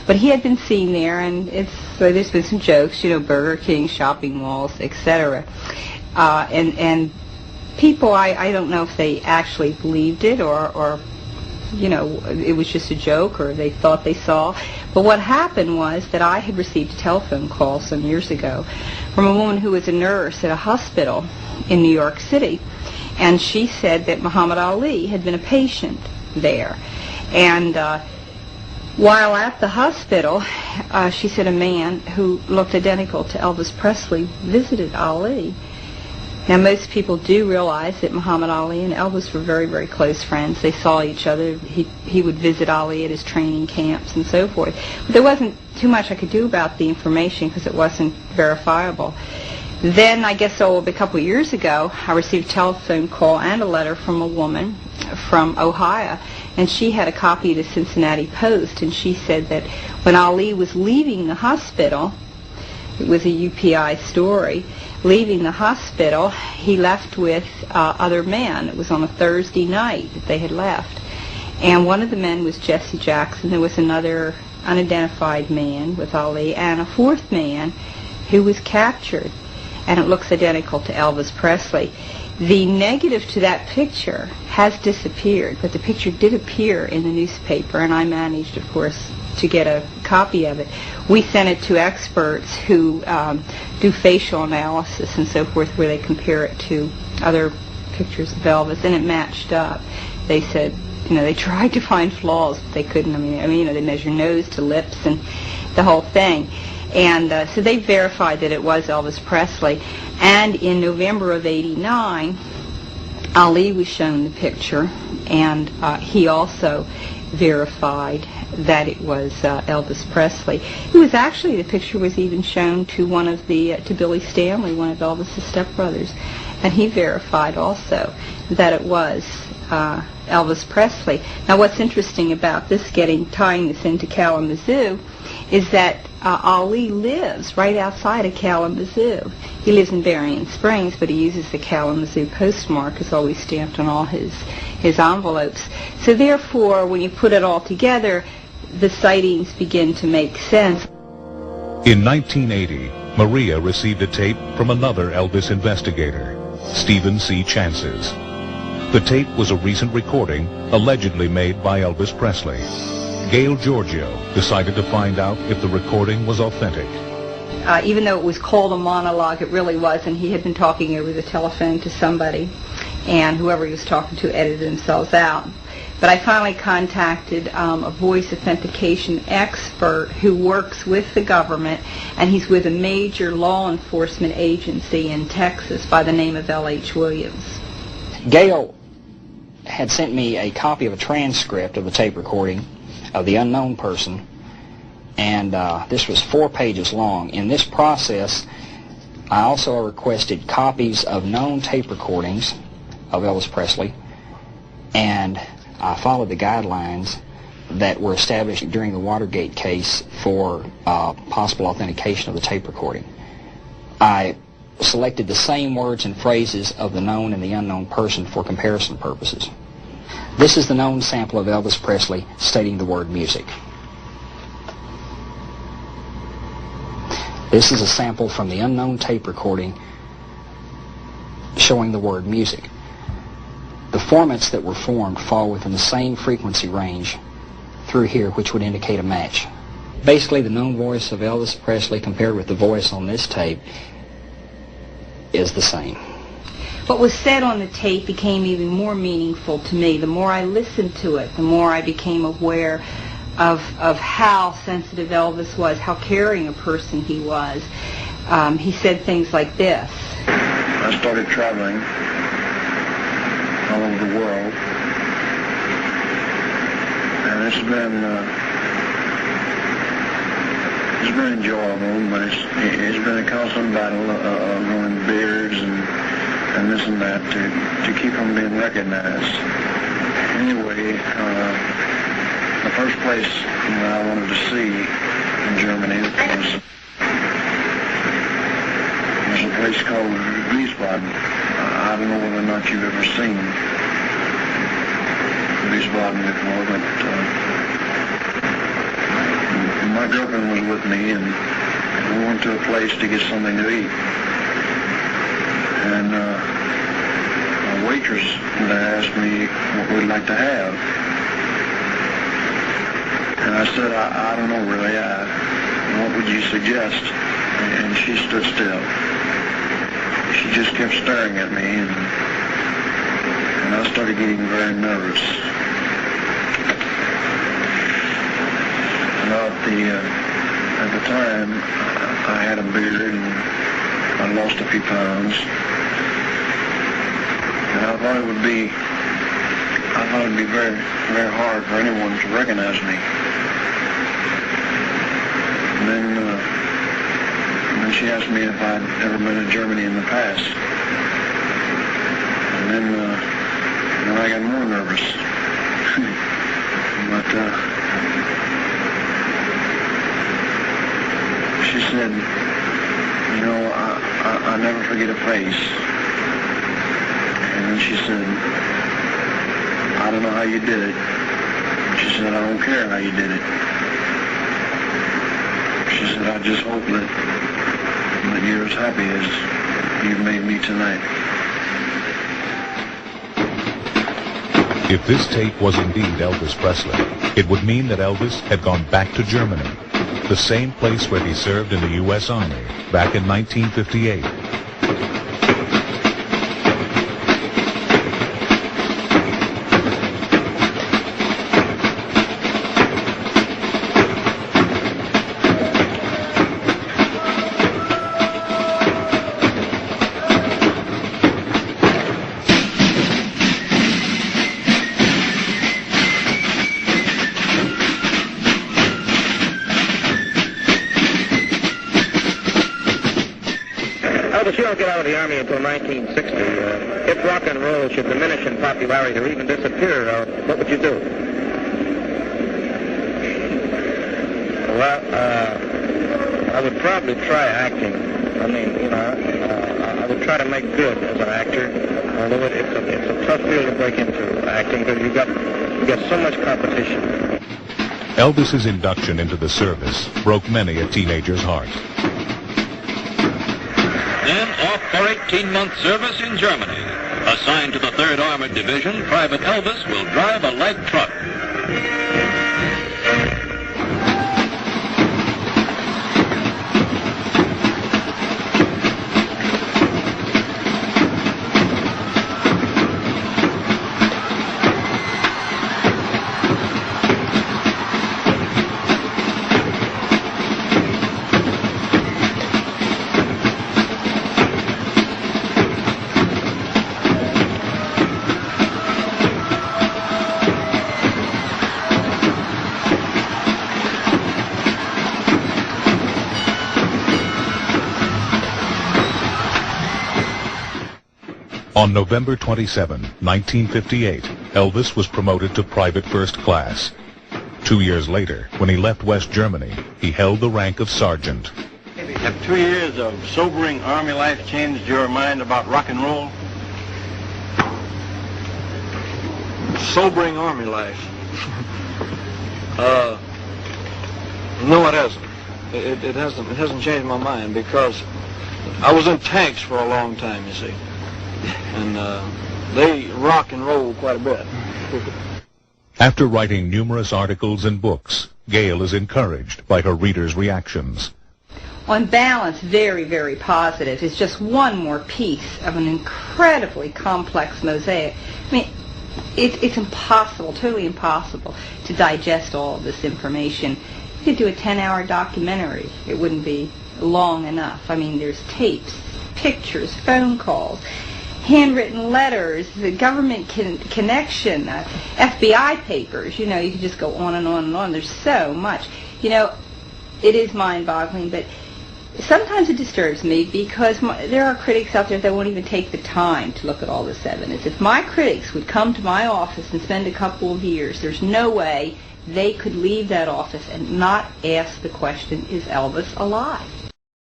But he had been seen there, and so there's been some jokes, Burger King, shopping malls, etc. And people, I don't know if they actually believed it or it was just a joke or they thought they saw. But what happened was that I had received a telephone call some years ago from a woman who was a nurse at a hospital in New York City. And she said that Muhammad Ali had been a patient there. And while at the hospital, she said a man who looked identical to Elvis Presley visited Ali. Now, most people do realize that Muhammad Ali and Elvis were very, very close friends. They saw each other. He would visit Ali at his training camps and so forth. But there wasn't too much I could do about the information because it wasn't verifiable. Then, I guess, a couple of years ago, I received a telephone call and a letter from a woman from Ohio, and she had a copy of the Cincinnati Post, and she said that when Ali was leaving the hospital, it was a UPI story, leaving the hospital, he left with other men. It was on a Thursday night that they had left. And one of the men was Jesse Jackson. There was another unidentified man with Ali, and a fourth man who was captured. And it looks identical to Elvis Presley. The negative to that picture has disappeared, but the picture did appear in the newspaper, and I managed, of course, to get a copy of it. We sent it to experts who do facial analysis and so forth, where they compare it to other pictures of Elvis, and it matched up. They said, they tried to find flaws, but they couldn't. I mean, they measure nose to lips and the whole thing. And so they verified that it was Elvis Presley. And in November of '89, Ali was shown the picture, and he also verified that it was Elvis Presley. It was actually, the picture was even shown to to Billy Stanley, one of Elvis's stepbrothers, and he verified also that it was Elvis Presley. Now, what's interesting about this, tying this into Kalamazoo, is that Ali lives right outside of Kalamazoo. He lives in Berrien Springs, but he uses the Kalamazoo postmark. It's always stamped on all his envelopes. So therefore, when you put it all together, the sightings begin to make sense. In 1980, Maria received a tape from another Elvis investigator, Stephen C. Chances. The tape was a recent recording allegedly made by Elvis Presley. Gail Giorgio decided to find out if the recording was authentic. Even though it was called a monologue, it really wasn't. He had been talking over the telephone to somebody, and whoever he was talking to edited themselves out. But I finally contacted a voice authentication expert who works with the government, and he's with a major law enforcement agency in Texas by the name of L.H. Williams. Gail had sent me a copy of a transcript of the tape recording of the unknown person, and this was 4 pages long. In this process, I also requested copies of known tape recordings of Elvis Presley, and I followed the guidelines that were established during the Watergate case for possible authentication of the tape recording. I selected the same words and phrases of the known and the unknown person for comparison purposes. This is the known sample of Elvis Presley stating the word music. This is a sample from the unknown tape recording showing the word music. The formats that were formed fall within the same frequency range through here, which would indicate a match. Basically, the known voice of Elvis Presley compared with the voice on this tape is the same. What was said on the tape became even more meaningful to me. The more I listened to it, the more I became aware of how sensitive Elvis was, how caring a person he was. He said things like this. I started traveling all over the world, and it's been enjoyable, but it's been a constant battle of growing beards and this and that to keep from being recognized. Anyway, the first place I wanted to see in Germany was a place called Wiesbaden. I don't know whether or not you've ever seen Wiesbaden before, but my girlfriend was with me, and we went to a place to get something to eat. And a waitress there asked me what we'd like to have. And I said, I don't know really. What would you suggest? And she stood still. She just kept staring at me, and I started getting very nervous. At the time, I had a beard and I lost a few pounds. And I thought it would be very, very hard for anyone to recognize me. And then she asked me if I'd ever been to Germany in the past. And then I got more nervous. But she said, you know, I never forget a face. And then she said, I don't know how you did it. She said, I don't care how you did it. She said, I just hope that you're as happy as you've made me tonight. If this tape was indeed Elvis Presley, it would mean that Elvis had gone back to Germany, the same place where he served in the U.S. Army back in 1958. Elvis, you don't get out of the Army until 1960. If rock and roll should diminish in popularity or even disappear, what would you do? Well, I would probably try acting. I mean, you know, I would try to make good as an actor, although it's a tough field to break into, acting, because you got so much competition. Elvis's induction into the service broke many a teenager's heart. Then off for 18-month service in Germany. Assigned to the 3rd Armored Division, Private Elvis will drive a light truck. On November 27, 1958, Elvis was promoted to Private First Class. 2 years later, when he left West Germany, he held the rank of sergeant. Have 2 years of sobering Army life changed your mind about rock and roll? Sobering Army life? No, it hasn't. It hasn't changed my mind, because I was in tanks for a long time, you see. And they rock and roll quite a bit. After writing numerous articles and books, Gail is encouraged by her readers' reactions. On balance, very, very positive. It's just one more piece of an incredibly complex mosaic. I mean, it's impossible, totally impossible, to digest all of this information. You could do a 10-hour documentary. It wouldn't be long enough. I mean, there's tapes, pictures, phone calls, handwritten letters, the government connection, FBI papers. You know, you could just go on and on and on. There's so much. You know, it is mind-boggling, but sometimes it disturbs me, because there are critics out there that won't even take the time to look at all this evidence. If my critics would come to my office and spend a couple of years, there's no way they could leave that office and not ask the question, is Elvis alive?